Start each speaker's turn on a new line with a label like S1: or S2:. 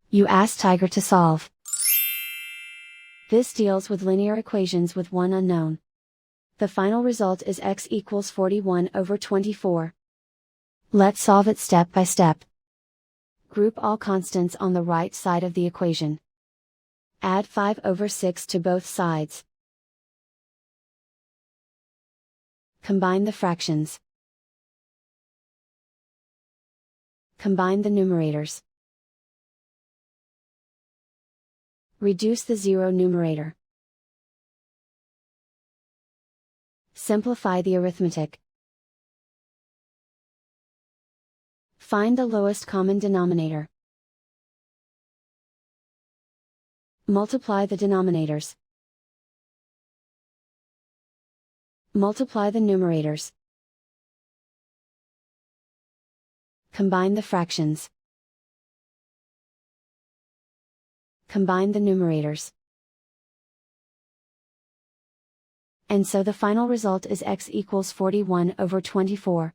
S1: You ask Tiger to solve. This deals with linear equations with one unknown. The final result is x equals 41 over 24. Let's solve it step by step. Group all constants on the right side of the equation. Add 5 over 6 to both sides. Combine the fractions. Combine the numerators. Reduce the zero numerator. Simplify the arithmetic. Find the lowest common denominator. Multiply the denominators. Multiply the numerators. Combine the fractions. Combine the numerators. And so the final result is x equals 41 over 24.